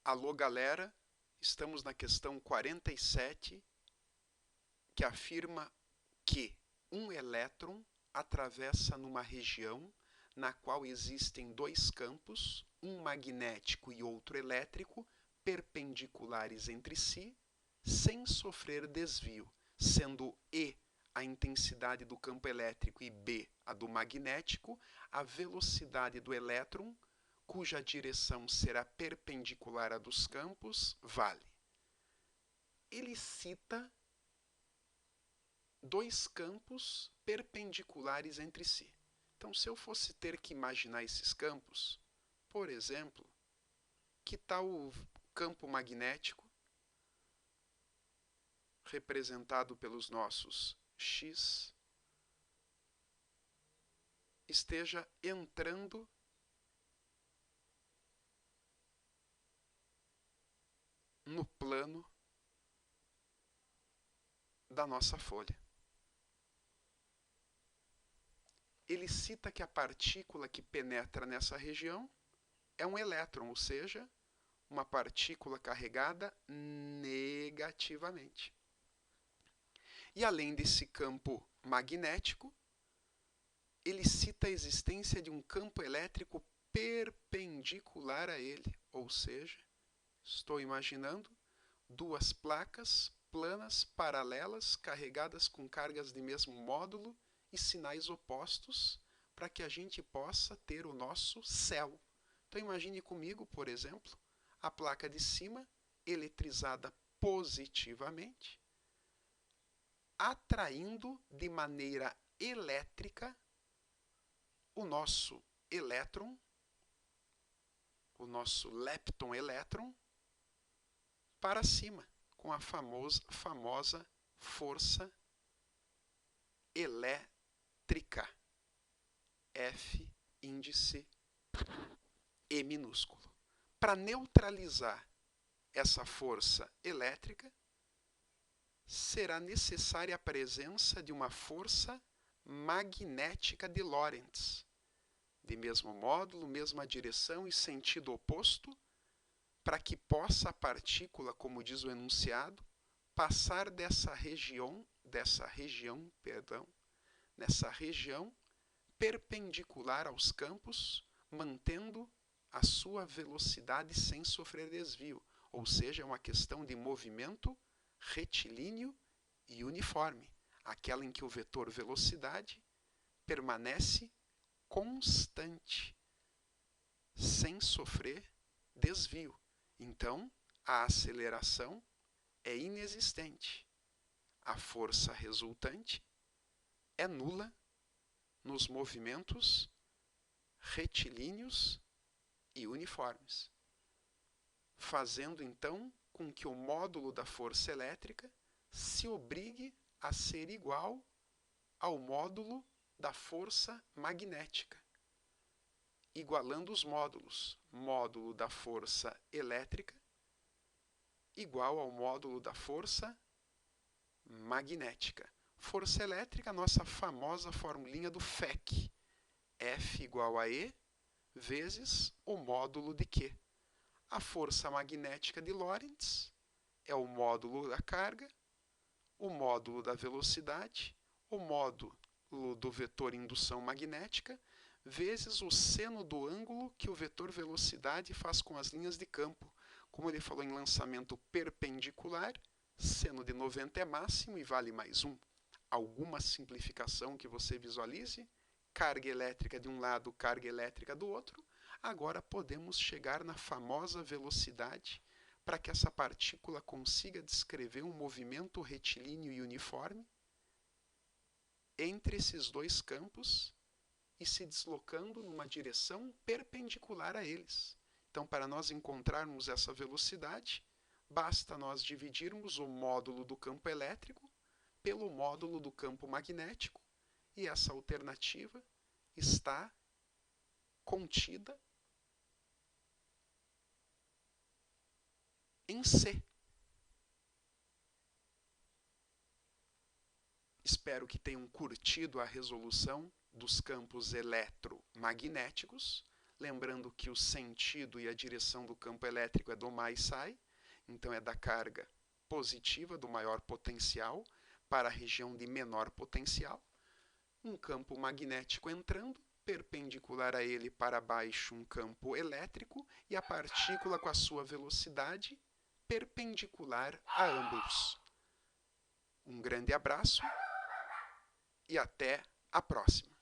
Alô, galera, estamos na questão 47, que afirma que um elétron atravessa numa região na qual existem dois campos, um magnético e outro elétrico, perpendiculares entre si, sem sofrer desvio, sendo E a intensidade do campo elétrico e B a do magnético, a velocidade do elétron, cuja direção será perpendicular à dos campos, vale. Ele cita dois campos perpendiculares entre si. Então, se eu fosse ter que imaginar esses campos, por exemplo, que tal o campo magnético, representado pelos nossos X, esteja entrando no plano da nossa folha. Ele cita que a partícula que penetra nessa região é um elétron, ou seja, uma partícula carregada negativamente. E além desse campo magnético, ele cita a existência de um campo elétrico perpendicular a ele, ou seja, estou imaginando duas placas planas, paralelas, carregadas com cargas de mesmo módulo e sinais opostos, para que a gente possa ter o nosso céu. Então imagine comigo, por exemplo, a placa de cima eletrizada positivamente, atraindo de maneira elétrica o nosso elétron, o nosso lepton-elétron, para cima, com a famosa força elétrica, F índice E minúsculo. Para neutralizar essa força elétrica, será necessária a presença de uma força magnética de Lorentz, de mesmo módulo, mesma direção e sentido oposto, para que possa a partícula, como diz o enunciado, passar nessa região perpendicular aos campos, mantendo a sua velocidade sem sofrer desvio, ou seja, é uma questão de movimento retilíneo e uniforme, aquela em que o vetor velocidade permanece constante, sem sofrer desvio. Então, a aceleração é inexistente. A força resultante é nula nos movimentos retilíneos e uniformes, fazendo então com que o módulo da força elétrica se obrigue a ser igual ao módulo da força magnética, igualando os módulos, módulo da força elétrica igual ao módulo da força magnética. Força elétrica, a nossa famosa formulinha do FEC, F igual a E vezes o módulo de Q. A força magnética de Lorentz é o módulo da carga, o módulo da velocidade, o módulo do vetor indução magnética, vezes o seno do ângulo que o vetor velocidade faz com as linhas de campo. Como ele falou em lançamento perpendicular, seno de 90 é máximo e vale mais 1. Alguma simplificação que você visualize, carga elétrica de um lado, carga elétrica do outro. Agora podemos chegar na famosa velocidade para que essa partícula consiga descrever um movimento retilíneo e uniforme entre esses dois campos e se deslocando numa direção perpendicular a eles. Então, para nós encontrarmos essa velocidade, basta nós dividirmos o módulo do campo elétrico pelo módulo do campo magnético, e essa alternativa está contida em C. Espero que tenham curtido a resolução dos campos eletromagnéticos. lembrando que o sentido e a direção do campo elétrico é do mais sai, então é da carga positiva, do maior potencial, para a região de menor potencial. Um campo magnético entrando, perpendicular a ele para baixo um campo elétrico e a partícula com a sua velocidade perpendicular a ambos. Um grande abraço e até a próxima.